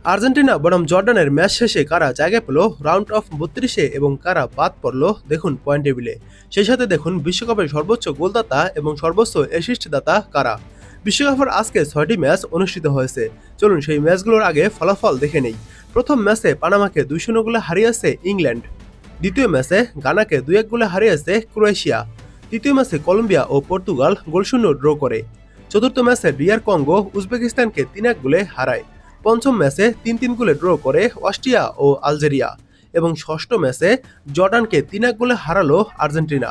Argentina বনাম জর্ডানের match শেষে কারা জায়গা পেল রাউন্ড অফ 32-এ এবং কারা বাদ পড়ল দেখুন পয়েন্ট টেবিলে। সেই সাথে দেখুন বিশ্বকাপের সর্বোচ্চ গোলদাতা এবং সর্বোচ্চ অ্যাসিস্ট দাতা কারা। বিশ্বকাপের আজকে 6টি ম্যাচ অনুষ্ঠিত হয়েছে। চলুন সেই ম্যাচগুলোর আগে ফলাফল দেখে নেই। প্রথম ম্যাচে পানামাকে 2-0 গোলে হারিয়েছে ইংল্যান্ড। দ্বিতীয় ম্যাচে গানাকে 2-1 গোলে হারিয়েছে ক্রোয়েশিয়া। তৃতীয় ম্যাচে কলম্বিয়া ও পর্তুগাল গোলশূন্য ড্র করে। চতুর্থ ম্যাচে ডিআর কঙ্গো উজবেকিস্তানকে 3-1 গোলে হারায়। পঞ্চম ম্যাচে 3-3 গোলে ড্র করে অস্ট্রিয়া ও আলজেরিয়া এবং ষষ্ঠ ম্যাচে জর্ডানকে 3-1 গোলে হারালো আর্জেন্টিনা।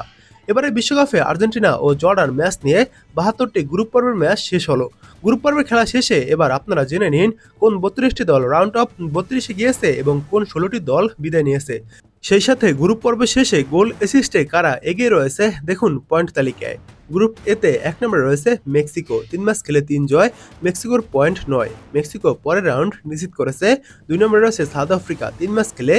এবারে বিশ্বকাপে আর্জেন্টিনা ও জর্ডান ম্যাচ নিয়ে 72টি গ্রুপ পর্বের ম্যাচ শেষ হলো। গ্রুপ পর্বের খেলা শেষে এবার আপনারা জেনে নিন কোন 32টি দল রাউন্ড অফ 32-এ গিয়েছে এবং কোন 16টি দল বিদায় নিয়েছে। সেই সাথে গ্রুপ পর্ব শেষে গোল অ্যাসিস্টে কারা এগিয়ে রয়েছে দেখুন পয়েন্ট তালিকায়। গ্রুপ এতে 1 নম্বরে রয়েছে মেক্সিকো, 3 ম্যাচ খেলে 3 জয়, মেক্সিকোর পয়েন্ট 9। মেক্সিকো পরের রাউন্ড নিশ্চিত করেছে। 2 নম্বরে রয়েছে সাউথ আফ্রিকা, 3 ম্যাচ খেলে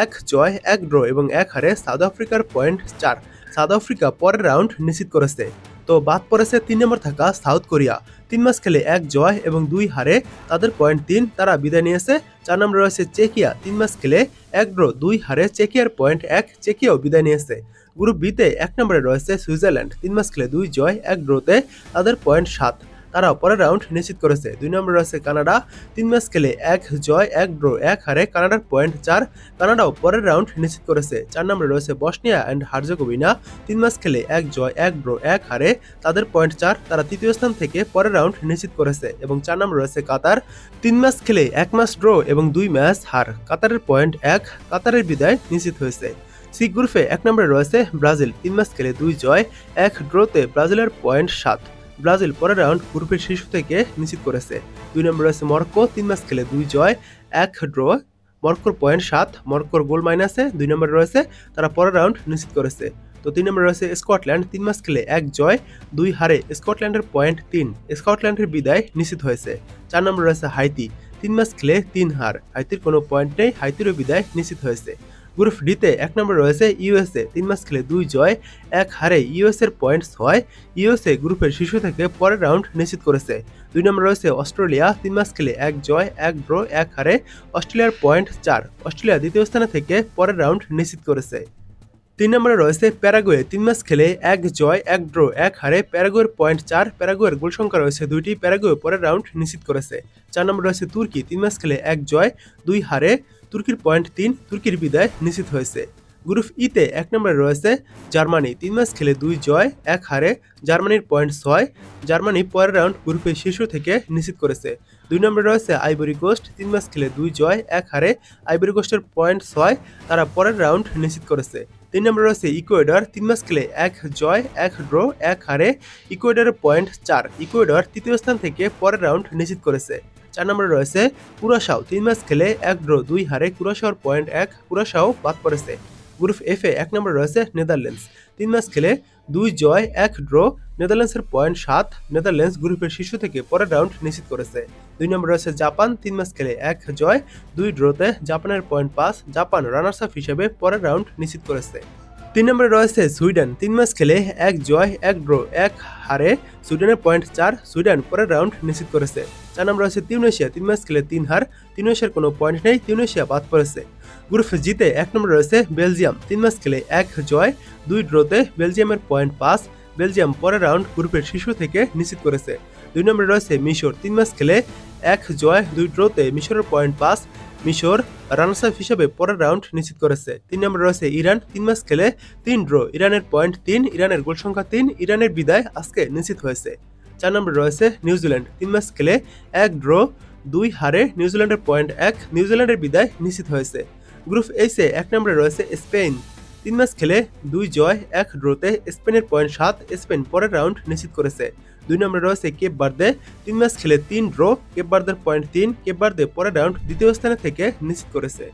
1 জয়, 1 ড্র এবং 1 হারে সাউথ আফ্রিকার পয়েন্ট 4। সাউথ আফ্রিকা পরের রাউন্ড নিশ্চিত করেছে। তো বাদ পড়েছে 3 নম্বর থাকা সাউথ কোরিয়া, 3 ম্যাচ খেলে 1 জয় এবং 2 হারে, তাদের পয়েন্ট 3, তারা বিদায় নিয়েছে। 4 নম্বরে রয়েছে চেকিয়া, 3 ম্যাচ খেলে 1 ড্র 2 হারে, চেকিয়ার পয়েন্ট 1, চেকিয়াও বিদায় নিয়েছে। গ্রুপ বিতে 1 নম্বরে রয়েছে সুইজারল্যান্ড, 3 ম্যাচ খেলে 2 জয়, 1 ড্রতে, তাদের পয়েন্ট 7, তারাও পরের রাউন্ড নিশ্চিত করেছে। 2 নম্বরে রয়েছে কানাডা, 3 ম্যাচ খেলে 1 জয়, 1 ড্র, 1 হারে, কানাডার পয়েন্ট 4, কানাডাও পরের রাউন্ড নিশ্চিত করেছে। 4 নম্বরে রয়েছে বসনিয়া অ্যান্ড হার্জেগোভিনা, 3 ম্যাচ খেলে 1 জয়, 1 ড্র, 1 হারে, তাদের পয়েন্ট 4, তারা তৃতীয় স্থান থেকে পরের রাউন্ড নিশ্চিত করেছে। এবং 4 নম্বরে রয়েছে কাতার, 3 ম্যাচ খেলে 1 ম্যাচ ড্র এবং 2 ম্যাচ হার, কাতারের পয়েন্ট 1, কাতারের বিদায় নিশ্চিত হয়েছে। সি গ্রুপে 1 নম্বরে রয়েছে ব্রাজিল, 3 ম্যাচ খেলে 2 জয়, 1 ড্রতে, ব্রাজিলের পয়েন্ট 7, ব্রাজিল পরের রাউন্ড গ্রুপের শীর্ষ থেকে নিশ্চিত করেছে। 2 নম্বরে রয়েছে মরক্কো, 3 ম্যাচ খেলে 2 জয়, 1 ড্র, মরক্কোর পয়েন্ট 7, মরক্কোর গোল মাইনাসে 2 নম্বরে রয়েছে, তারা পরের রাউন্ড নিশ্চিত করেছে। তো 3 নম্বরে রয়েছে স্কটল্যান্ড, 3 ম্যাচ খেলে 1 জয়, 2 হারে, স্কটল্যান্ডের পয়েন্ট 3, স্কটল্যান্ডের বিদায় নিশ্চিত হয়েছে। 4 নম্বরে রয়েছে হাইতি, 3 ম্যাচ খেলে 3 হার, হাইতির কোনো পয়েন্ট নেই, হাইতিরও বিদায় নিশ্চিত হয়েছে। গ্রুপ ডিতে 1 নম্বরে রয়েছে ইউএসএ, 3 ম্যাচ খেলে 2 জয়, 1 হারে, ইউএসএর পয়েন্ট 6, ইউএসএ গ্রুপের শীর্ষ থেকে পরের রাউন্ড নিশ্চিত করেছে। 2 নম্বরে রয়েছে অস্ট্রেলিয়া, 3 ম্যাচ খেলে 1 জয়, 1 ড্র, 1 হারে, অস্ট্রেলিয়ার পয়েন্ট 4, অস্ট্রেলিয়া দ্বিতীয় স্থানে থেকে পরের রাউন্ড নিশ্চিত করেছে। 3 নম্বরে রয়েছে প্যারাগুয়ে, 3 ম্যাচ খেলে 1 জয়, 1 ড্র, 1 হারে, প্যারাগুয়ের পয়েন্ট 4, প্যারাগুয়ের গোল সংখ্যা রয়েছে 2টি, প্যারাগুয়ে পরের রাউন্ড নিশ্চিত করেছে। 4 নম্বরে রয়েছে তুর্কি, 3 ম্যাচ খেলে 1 জয়, 2 হারে, তুর্কির পয়েন্ট 3, তুর্কির বিদায় নিশ্চিত হয়েছে। গ্রুপ ইতে 1 নম্বরে রয়েছে জার্মানি, 3 ম্যাচ খেলে 2 জয়, 1 হারে, জার্মানির পয়েন্ট 6, জার্মানি পরের রাউন্ড গ্রুপের শীর্ষ থেকে নিশ্চিত করেছে। 2 নম্বরে রয়েছে আইভরি কোস্ট, 3 ম্যাচ খেলে 2 জয়, 1 হারে, আইভরি কোস্টের পয়েন্ট 6, তারা পরের রাউন্ড নিশ্চিত করেছে। 3 নম্বরে রয়েছে ইকুয়েডর, 3 ম্যাচ খেলে 1 জয়, 1 ড্র, 1 হারে, ইকুয়েডরের পয়েন্ট 4, ইকুয়েডর তৃতীয় স্থান থেকে পরের রাউন্ড নিশ্চিত করেছে। 4 নম্বরে রয়েছে কুরাশাও, 3 ম্যাচ খেলে 1 ড্র, 2 হারে, কুরাশাওর পয়েন্ট 1, কুরাশাও বাদ পড়েছে। গ্রুপ এফে 1 নম্বরে রয়েছে নেদারল্যান্ডস, 3 ম্যাচ খেলে 2 জয়, 1 ড্র, নেদারল্যান্ডসের পয়েন্ট 7, নেদারল্যান্ডস গ্রুপের শীর্ষ থেকে পরের রাউন্ড নিশ্চিত করেছে। 2 নম্বরে রয়েছে জাপান, 3 ম্যাচ খেলে 1 জয়, 2 ড্রতে, জাপানের পয়েন্ট 5, জাপান রানার্স আপ হিসেবে পরের রাউন্ড নিশ্চিত করেছে। 3 নম্বরে রয়েছে সুইডেন, 3 ম্যাচ খেলে 1 জয়, 1 ড্র, 1 হারে, সুইডেনের পয়েন্ট 4, সুইডেন পরের রাউন্ড নিশ্চিত করেছে। 4 নম্বরে রয়েছে তিউনেশিয়া, 3 ম্যাচ খেলে 3 হার, তিউনেশিয়ার কোনো পয়েন্ট নেই, তিউনেশিয়া বাদ পড়েছে। গ্রুপ জিতে 1 নম্বরে রয়েছে বেলজিয়াম, 3 ম্যাচ খেলে 1 জয়, 2 ড্রতে, বেলজিয়ামের পয়েন্ট 5, বেলজিয়াম পরের রাউন্ড গ্রুপের শীর্ষ থেকে নিশ্চিত করেছে। 2 নম্বরে রয়েছে মিশর, 3 ম্যাচ খেলে 1 জয়, 2 ড্রতে, মিশরের পয়েন্ট 5, মিশর রানার্স আপ হিসেবে পরের রাউন্ড নিশ্চিত করেছে। 3 নম্বরে রয়েছে ইরান, 3 ম্যাচ খেলে 3 ড্র, ইরানের পয়েন্ট 3, ইরানের গোল সংখ্যা 3, ইরানের বিদায় আজকে নিশ্চিত হয়েছে। 4 নম্বরে রয়েছে নিউজিল্যান্ড, 3 ম্যাচ খেলে 1 ড্র, 2 হারে, নিউজিল্যান্ডের পয়েন্ট 1, নিউজিল্যান্ডের বিদায় নিশ্চিত হয়েছে। গ্রুপ এইচে 1 নম্বরে রয়েছে স্পেন, 3 ম্যাচ খেলে 2 জয়, 1 ড্রতে, স্পেনের পয়েন্ট 7, স্পেন পরের রাউন্ড নিশ্চিত করেছে। 2 নম্বরে রয়েছে কেপ বার্দে, 3 ম্যাচ খেলে 3 ড্র, কেপ বার্দের পয়েন্ট 3, কেপ বার্দে পরের রাউন্ড দ্বিতীয় স্থানে থেকে নিশ্চিত করেছে।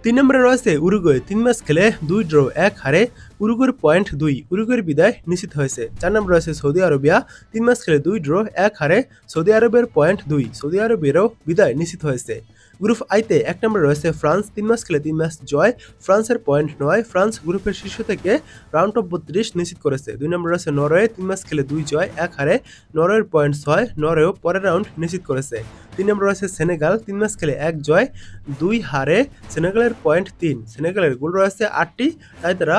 3 নম্বরে রয়েছে উরুগুয়ে, 3 ম্যাচ খেলে 2 ড্র, 1 হারে, উরুগুয়ের পয়েন্ট 2, উরুগুয়ের বিদায় নিশ্চিত হয়েছে। 4 নম্বরে রয়েছে সৌদি আরবিয়া, 3 ম্যাচ খেলে 2 ড্র 1 হারে সৌদি আরবের পয়েন্ট 2, সৌদি আরবেরও বিদায় নিশ্চিত হয়েছে। গ্রুপ আইতে 1 নম্বরে রয়েছে ফ্রান্স, 3 ম্যাচ খেলে 3 ম্যাচ জয়, ফ্রান্সের পয়েন্ট 9, ফ্রান্স গ্রুপের শীর্ষ থেকে রাউন্ড অফ 32 নিশ্চিত করেছে। 2 নম্বরে রয়েছে নরওয়ে, 3 ম্যাচ খেলে 2 জয় 1 হারে, নরওয়ের পয়েন্ট 6, নরওয়েও পরের রাউন্ড নিশ্চিত করেছে। 3 নম্বরে রয়েছে সেনেগাল, 3 ম্যাচ খেলে 1 জয় 2 হারে, সেনেগালের পয়েন্ট 3, সেনেগালের গোল রয়েছে 8টি, তাই তারা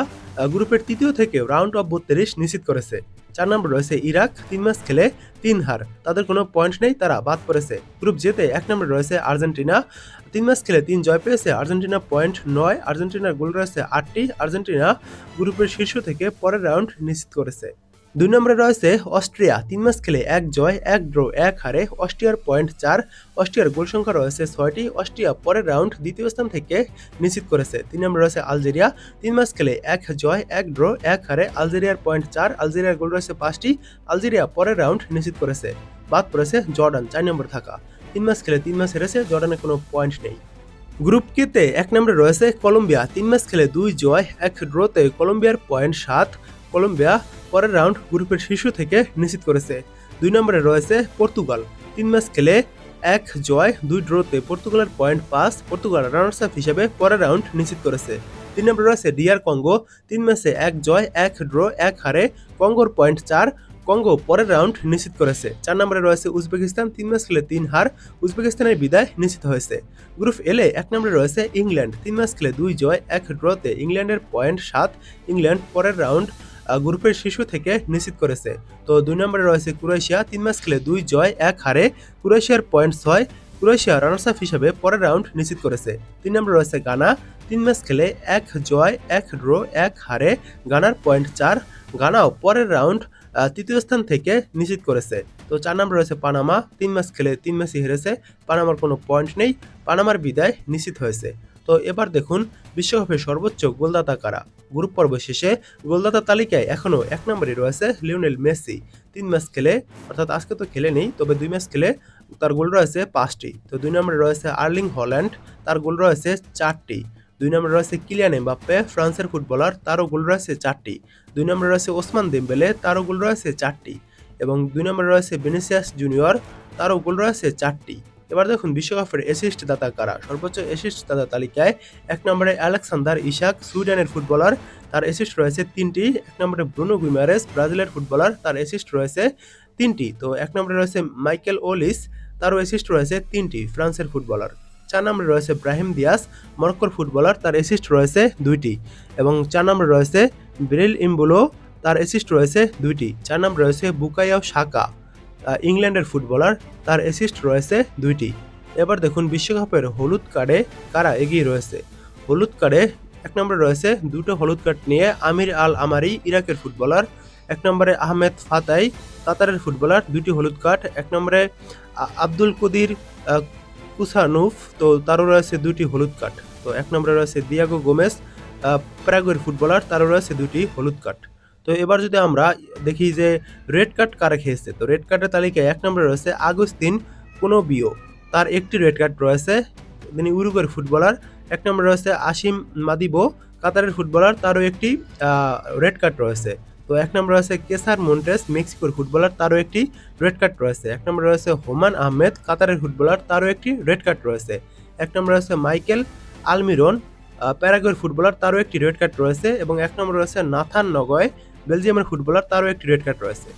গ্রুপের তৃতীয় থেকে রাউন্ড অফ 32 নিশ্চিত করেছে। 4 নম্বর রয়েছে ইরাক, 3 ম্যাচ খেলে 3 হার, তাদের কোনো পয়েন্ট নেই, তারা বাদ পড়েছে। গ্রুপ জেতে 1 নম্বরে রয়েছে আর্জেন্টিনা, 3 ম্যাচ খেলে 3 জয় পেয়েছে, আর্জেন্টিনা পয়েন্ট 9, আর্জেন্টিনার গোল রয়েছে 8টি, আর্জেন্টিনা গ্রুপের শীর্ষ থেকে পরের রাউন্ড নিশ্চিত করেছে। 2 নম্বরে রয়েছে অস্ট্রিয়া, 3 ম্যাচ খেলে 1 জয় 1 ড্র 1 হারে, অস্ট্রিয়ার পয়েন্ট 4, অস্ট্রিয়ার গোল সংখ্যা রয়েছে 6টি, অস্ট্রিয়া পরের রাউন্ড দ্বিতীয় স্থান থেকে নিশ্চিত করেছে। 3 নম্বরে রয়েছে আলজেরিয়া, 3 ম্যাচ খেলে 1 জয় 1 ড্র 1 হারে, আলজেরিয়ার পয়েন্ট 4, আলজেরিয়ার গোল রয়েছে 5টি, আলজেরিয়া পরের রাউন্ড নিশ্চিত করেছে। বাদ পড়েছে জর্ডান 4 নম্বর থাকা, 3 ম্যাচ খেলে 3 ম্যাচ হেরেছে, জর্ডানের কোনো পয়েন্ট নেই। গ্রুপ কেতে 1 নম্বরে রয়েছে কলম্বিয়া, 3 ম্যাচ খেলে 2 জয় 1 ড্রতে কলম্বিয়ার পয়েন্ট 7, কলম্বিয়া পরের রাউন্ড গ্রুপের শীর্ষ থেকে নিশ্চিত করেছে। 2 নম্বরে রয়েছে পর্তুগাল, 3 ম্যাচ খেলে 1 জয় 2 ড্রতে পর্তুগালের পয়েন্ট 5, পর্তুগাল রানার্স আপ হিসেবে পরের রাউন্ড নিশ্চিত করেছে। 3 নম্বরে রয়েছে ডিআর কঙ্গো, 3 ম্যাচে 1 জয় 1 ড্র 1 হারে, কঙ্গোর পয়েন্ট 4, কঙ্গো পরের রাউন্ড নিশ্চিত করেছে। 4 নম্বরে রয়েছে উজবেকিস্তান, 3 ম্যাচ খেলে 3 হার, উজবেকিস্তানের বিদায় নিশ্চিত হয়েছে। গ্রুপ এলে 1 নম্বরে রয়েছে ইংল্যান্ড, 3 ম্যাচ খেলে 2 জয় 1 ড্রতে ইংল্যান্ডের পয়েন্ট 7, ইংল্যান্ড পরের রাউন্ড গ্রুপের শীর্ষ থেকে নিশ্চিত করেছে। তো 2 নম্বরে রয়েছে ক্রোয়েশিয়া, 3 ম্যাচ খেলে 2 জয় 1 হারে, ক্রোয়েশিয়ার পয়েন্ট 6, ক্রোয়েশিয়া রানার্স আপ হিসেবে পরের রাউন্ড নিশ্চিত করেছে। 3 নম্বরে রয়েছে গানা, 3 ম্যাচ খেলে 1 জয় 1 ড্র 1 হারে, গানার পয়েন্ট 4, গানাও পরের রাউন্ড তৃতীয় স্থান থেকে নিশ্চিত করেছে। তো 4 নম্বরে রয়েছে পানামা, 3 ম্যাচ খেলে 3 ম্যাচই হেরেছে, পানামার কোনো পয়েন্ট নেই, পানামার বিদায় নিশ্চিত হয়েছে। তো এবার দেখুন বিশ্বকাপের সর্বোচ্চ গোলদাতা কারা। গ্রুপ পর্ব শেষে গোলদাতা তালিকায় এখনও 1 নম্বরে রয়েছে লিওনেল মেসি, 3 ম্যাচ খেলে, অর্থাৎ আজকে তো খেলে নেই, তবে 2 ম্যাচ খেলে তার গোল রয়েছে 5টি। তো 2 নম্বরে রয়েছে আর্লিং হল্যান্ড, তার গোল রয়েছে 4টি। 2 নম্বরে রয়েছে কিলিয়ান এমবাপ্পে, ফ্রান্সের ফুটবলার, তারও গোল রয়েছে 4টি। 2 নম্বরে রয়েছে ওসমান দেমবেলে, তারও গোল রয়েছে 4টি। এবং 2 নম্বরে রয়েছে ভিনিসিয়াস জুনিয়র, তারও গোল রয়েছে 4টি। এবার দেখুন বিশ্বকাপের অ্যাসিস্ট দাতা কারা। সর্বোচ্চ অ্যাসিস্ট দাতা তালিকায় 1 নম্বরে আলেকসান্দার ইসাক, সুইডেনের ফুটবলার, তার অ্যাসিস্ট রয়েছে 3টি। 1 নম্বরে ব্রুনো গুইমারেস, ব্রাজিলের ফুটবলার, তার অ্যাসিস্ট রয়েছে 3টি। তো 1 নম্বরে রয়েছে মাইকেল ওলিস, তারও অ্যাসিস্ট রয়েছে 3টি, ফ্রান্সের ফুটবলার। 4 নম্বরে রয়েছে ব্রাহিম দিয়াস, মরক্কোর ফুটবলার, তার অ্যাসিস্ট রয়েছে 2টি। এবং 4 নম্বরে রয়েছে বিরিল ইমবুলো, তার অ্যাসিস্ট রয়েছে 2টি। 4 নম্বরে রয়েছে বুকায়ো সাকা, ইংল্যান্ডের ফুটবলার, তার অ্যাসিস্ট রয়েছে 2টি। এবার দেখুন বিশ্বকাপের হলুদ কার্ডে কারা এগিয়ে রয়েছে। হলুদ কার্ডে 1 নম্বরে রয়েছে 2টো হলুদ কার্ড নিয়ে আমির আল আমারি, ইরাকের ফুটবলার। 1 নম্বরে আহমেদ ফাতাই, কাতারের ফুটবলার, 2টি হলুদ কার্ড। 1 নম্বরে আব্দুল কদির কুসানুফ, তো তারও রয়েছে 2টি হলুদ কার্ড। তো 1 নম্বরে রয়েছে দিয়াগো গোমেস, প্যারাগুয়ের ফুটবলার, তারও রয়েছে 2টি হলুদ কার্ড। তো এবার যদি আমরা দেখি যে রেড কার্ড কারা খেয়েছে, তো রেড কার্ডের তালিকায় 1 নম্বরে রয়েছে আগুস্তিন কোনোবিও, তার একটি রেড কার্ড রয়েছে, তিনি উরুগুয়ের ফুটবলার। 1 নম্বরে রয়েছে আসিম মাদিবো, কাতারের ফুটবলার, তারও একটি রেড কার্ড রয়েছে। তো 1 নম্বরে রয়েছে কেসার মন্টেস, মেক্সিকোর ফুটবলার, তারও একটি রেড কার্ড রয়েছে। 1 নম্বরে রয়েছে হোমান আহমেদ, কাতারের ফুটবলার, তারও একটি রেড কার্ড রয়েছে। 1 নম্বরে রয়েছে মাইকেল আলমিরন, প্যারাগুয়ের ফুটবলার, তারও একটি রেড কার্ড রয়েছে। এবং 1 নম্বরে রয়েছে নাথান নগয়, বেলজিয়ামের ফুটবলার, তারও একটি রেড কার্ড রয়েছে।